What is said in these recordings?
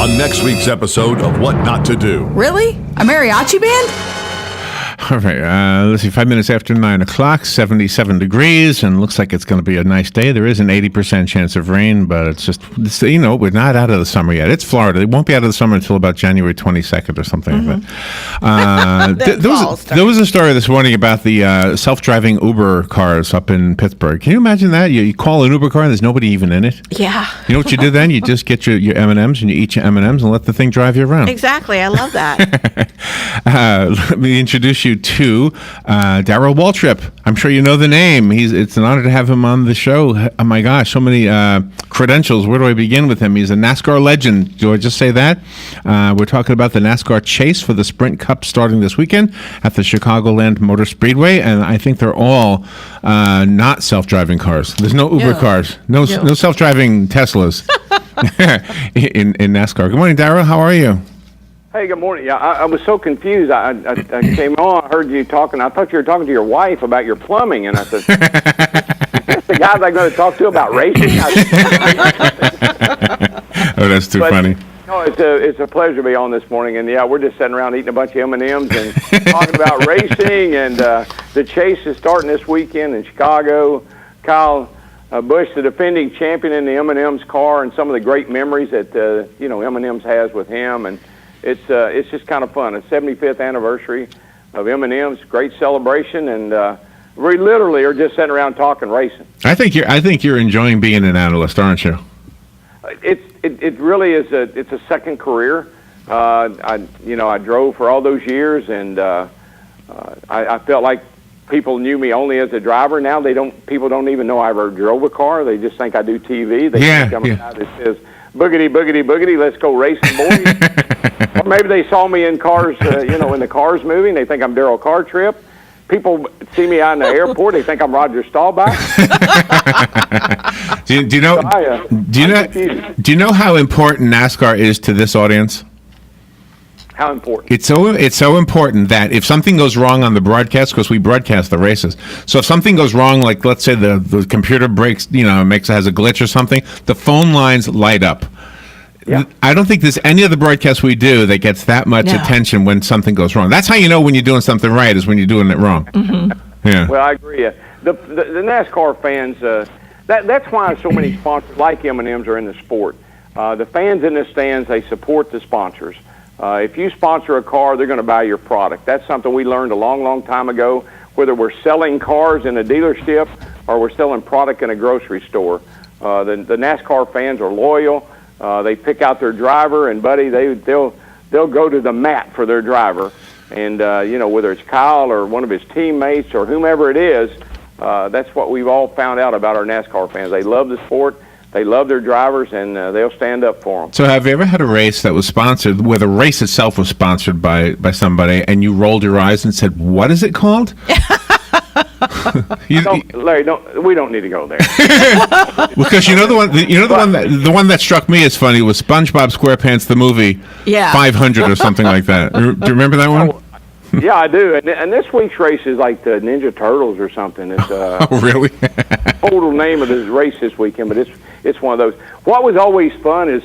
on next week's episode of What Not to Do. Really? A mariachi band? All right, let's see, 5 minutes after 9 o'clock, 77 degrees, and looks like it's going to be a nice day. There is an 80% chance of rain, but we're not out of the summer yet. It's Florida. It won't be out of the summer until about January 22nd or something like that. There was a story this morning about the self-driving Uber cars up in Pittsburgh. Can you imagine that? You call an Uber car and there's nobody even in it? Yeah. You know what you do then? You just get your M&Ms and you eat your M&Ms and let the thing drive you around. Exactly. I love that. Let me introduce you to Darrell Waltrip. I'm sure you know the name. It's an honor to have him on the show. Oh my gosh, so many credentials. Where do I begin with him? He's a NASCAR legend. Do I just say that? We're talking about the NASCAR chase for the Sprint Cup starting this weekend at the Chicagoland Motor Speedway, and I think they're all not self-driving cars. There's no Uber cars, no self-driving Teslas in NASCAR. Good morning, Darrell. How are you? Hey, good morning. Yeah, I was so confused. I came on, I heard you talking. I thought you were talking to your wife about your plumbing, and I said, "That's the guys I'm going to talk to about racing." Oh, that's too funny. No, it's a pleasure to be on this morning, and yeah, we're just sitting around eating a bunch of M&Ms and talking about racing, and the chase is starting this weekend in Chicago. Kyle Busch, the defending champion in the M&M's car, and some of the great memories that M&M's has with him, and it's just kind of fun. It's 75th anniversary of M&M's, great celebration, and we literally are just sitting around talking racing. I think you're enjoying being an analyst, aren't you? It really is it's a second career. I drove for all those years, and I felt like people knew me only as a driver. Now people don't even know I ever drove a car. They just think I do TV. They think I'm a guy that says, boogity, boogity, boogity, let's go racing, boys. Or maybe they saw me in cars, in the Cars movie, and they think I'm Darrell Waltrip. People see me out in the airport, they think I'm Roger Staubach. Do you know how important NASCAR is to this audience? How important? It's so important that if something goes wrong on the broadcast, because we broadcast the races, so if something goes wrong, like let's say the computer breaks, has a glitch or something, the phone lines light up. Yeah. I don't think there's any other broadcast we do that gets that much attention when something goes wrong. That's how you know when you're doing something right, is when you're doing it wrong. Mm-hmm. Yeah. Well, I agree. The NASCAR fans, that's why so many sponsors like M&M's are in the sport. The fans in the stands, they support the sponsors. If you sponsor a car, they're going to buy your product. That's something we learned a long, long time ago, whether we're selling cars in a dealership or we're selling product in a grocery store. The NASCAR fans are loyal. They pick out their driver, and buddy, they'll go to the mat for their driver. And whether it's Kyle or one of his teammates or whomever it is, that's what we've all found out about our NASCAR fans. They love the sport. They love their drivers, and they'll stand up for them. So have you ever had a race that was sponsored, where the race itself was sponsored by somebody, and you rolled your eyes and said, "What is it called?" Larry, we don't need to go there. Because the one that struck me as funny was SpongeBob SquarePants the movie, 500 or something like that. Do you remember that one? Yeah, I do. And this week's race is like the Ninja Turtles or something. It's oh, really? Total name of the race this weekend, but it's one of those. What was always fun is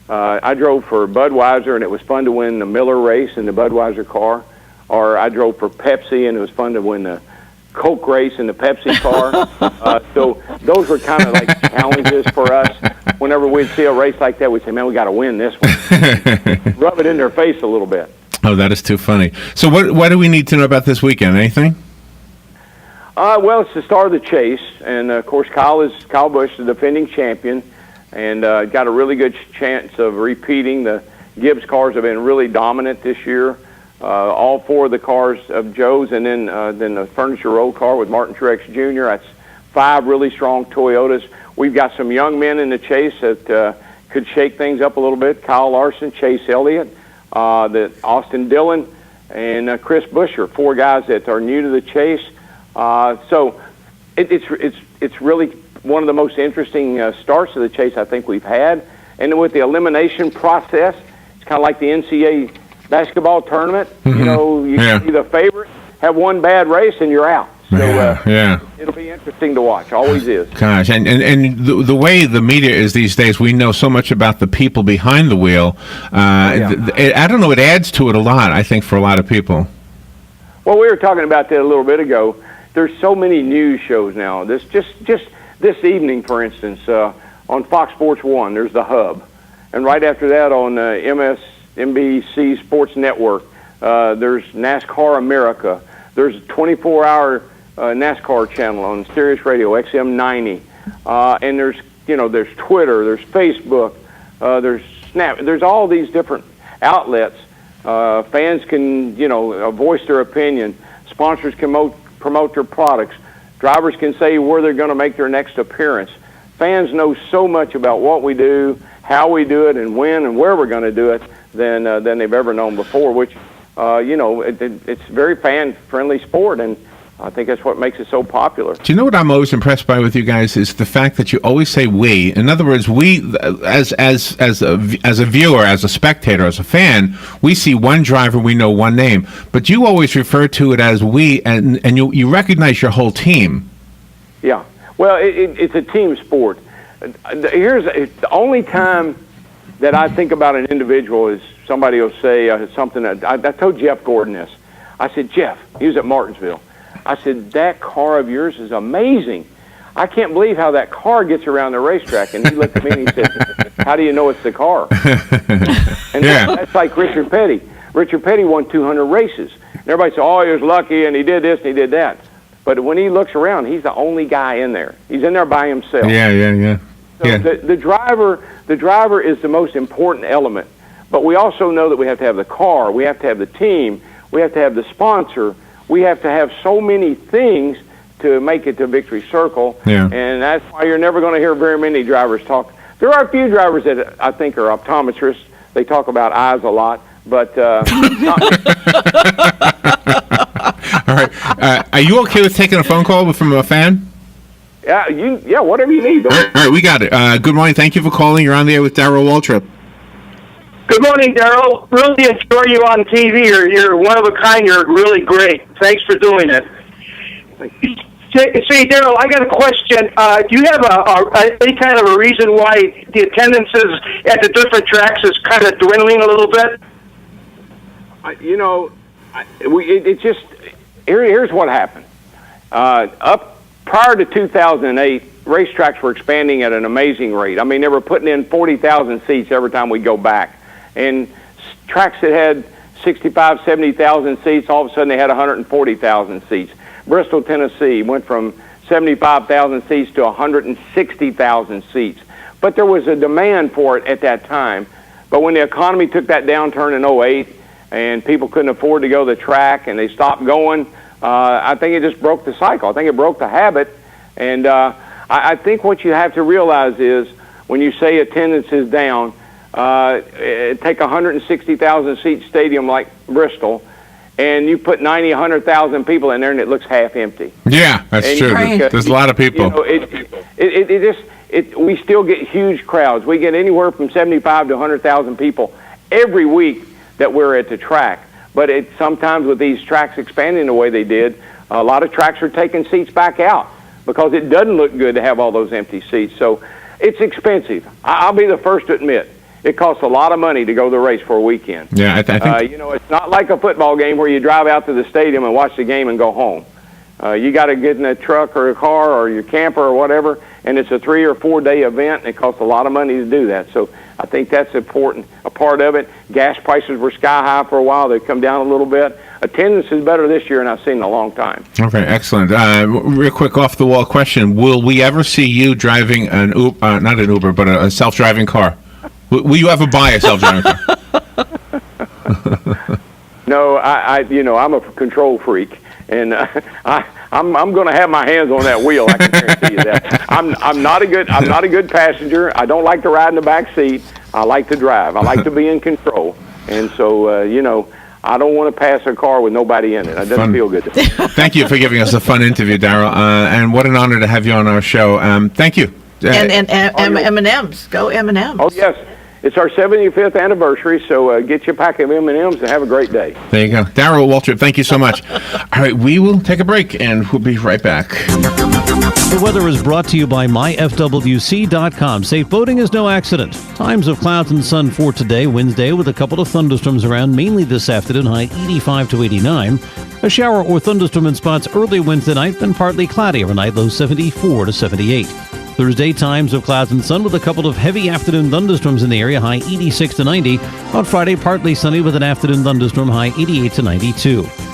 I drove for Budweiser, and it was fun to win the Miller race in the Budweiser car. Or I drove for Pepsi, and it was fun to win the Coke race in the Pepsi car. So those were kind of like challenges for us. Whenever we'd see a race like that, we'd say, "Man, we got to win this one." Rub it in their face a little bit. Oh, that is too funny. So what do we need to know about this weekend? Anything? Well, it's the start of the chase, and of course, Kyle Busch, the defending champion, and got a really good chance of repeating. The Gibbs cars have been really dominant this year. All four of the cars of Joe's, and then the Furniture Road car with Martin Truex Jr. That's 5 really strong Toyotas. We've got some young men in the chase that could shake things up a little bit. Kyle Larson, Chase Elliott, Austin Dillon, and Chris Buescher, 4 guys that are new to the chase. So it's really one of the most interesting starts of the chase I think we've had. And with the elimination process, it's kind of like the NCAA basketball tournament. Mm-hmm. You can be the favorite, have one bad race, and you're out. So yeah. it'll be interesting to watch. Always is. Gosh, and the way the media is these days, we know so much about the people behind the wheel. I don't know, it adds to it a lot, I think, for a lot of people. Well, we were talking about that a little bit ago. There's so many news shows now. Just this evening, for instance, on Fox Sports 1, there's The Hub. And right after that on MSNBC Sports Network, there's NASCAR America. There's a 24-hour NASCAR channel on Sirius Radio, XM 90. And there's Twitter, there's Facebook, there's Snap. There's all these different outlets. Fans can, voice their opinion. Sponsors can promote their products. Drivers can say where they're going to make their next appearance. Fans know so much about what we do, how we do it, and when and where we're going to do it than they've ever known before, which, it's a very fan-friendly sport, and I think that's what makes it so popular. Do you know what I'm always impressed by with you guys is the fact that you always say we. In other words, we, as a viewer, as a spectator, as a fan, we see one driver, we know one name, but you always refer to it as we, and you recognize your whole team. Yeah. Well, it's a team sport. Here's the only time that I think about an individual is somebody will say something. I told Jeff Gordon this. I said, Jeff, he was at Martinsville. I said, that car of yours is amazing. I can't believe how that car gets around the racetrack. And he looked at me and he said, how do you know it's the car? And that's like Richard Petty. Richard Petty won 200 races. And everybody said, oh, he was lucky and he did this and he did that. But when he looks around, he's the only guy in there. He's in there by himself. Yeah. So the driver is the most important element. But we also know that we have to have the car, we have to have the team, we have to have the sponsor, we have to have so many things to make it to Victory Circle. Yeah. And that's why you're never going to hear very many drivers talk. There are a few drivers that I think are optometrists. They talk about eyes a lot, but All right. Are you okay with taking a phone call from a fan? Yeah, whatever you need. All right, we got it. Good morning. Thank you for calling. You're on the air with Darrell Waltrip. Good morning, Darrell. Really enjoy you on TV. You're one of a kind. You're really great. Thanks for doing it. Say, Darrell, I got a question. Do you have any kind of a reason why the attendances at the different tracks is kind of dwindling a little bit? Here's what happened. Up prior to 2008, racetracks were expanding at an amazing rate. I mean, they were putting in 40,000 seats every time we go back. And tracks that had 65, 70,000 seats, all of a sudden they had 140,000 seats. Bristol, Tennessee went from 75,000 seats to 160,000 seats. But there was a demand for it at that time. But when the economy took that downturn in 08 and people couldn't afford to go to the track and they stopped going, I think it just broke the cycle. I think it broke the habit. And I think what you have to realize is when you say attendance is down, take a 160,000 seat stadium like Bristol, and you put 90, 100,000 people in there, and it looks half empty. Yeah, that's true. There's a lot of people. We still get huge crowds. We get anywhere from 75 to 100,000 people every week that we're at the track. But sometimes with these tracks expanding the way they did, a lot of tracks are taking seats back out because it doesn't look good to have all those empty seats. So it's expensive. I'll be the first to admit. It costs a lot of money to go to the race for a weekend. Yeah, I think... it's not like a football game where you drive out to the stadium and watch the game and go home. You got to get in a truck or a car or your camper or whatever, and it's a 3 or 4 day event, and it costs a lot of money to do that. So I think that's important, a part of it. Gas prices were sky high for a while. They've come down a little bit. Attendance is better this year than I've seen in a long time. Okay, excellent. Real quick off-the-wall question. Will we ever see you driving an Uber, not an Uber, but a self-driving car? Will you ever buy a self-driving car? No, I'm a control freak, and I'm going to have my hands on that wheel. I can guarantee you that. I'm not a good passenger. I don't like to ride in the back seat. I like to drive. I like to be in control, and so I don't want to pass a car with nobody in it. It doesn't feel good to me. Thank you for giving us a fun interview, Darrell, and what an honor to have you on our show. Thank you. And M&Ms. Go M&Ms. Oh, yes. it's our 75th anniversary, so get you a pack of M&Ms and have a great day. There you go. Darrell Waltrip, thank you so much. All right, we will take a break, and we'll be right back. The weather is brought to you by myfwc.com. Safe boating is no accident. Times of clouds and sun for today, Wednesday, with a couple of thunderstorms around, mainly this afternoon, high 85 to 89. A shower or thunderstorm in spots early Wednesday night, then partly cloudy overnight, low 74 to 78. Thursday, times of clouds and sun with a couple of heavy afternoon thunderstorms in the area, high 86 to 90. On Friday, partly sunny with an afternoon thunderstorm, high 88 to 92.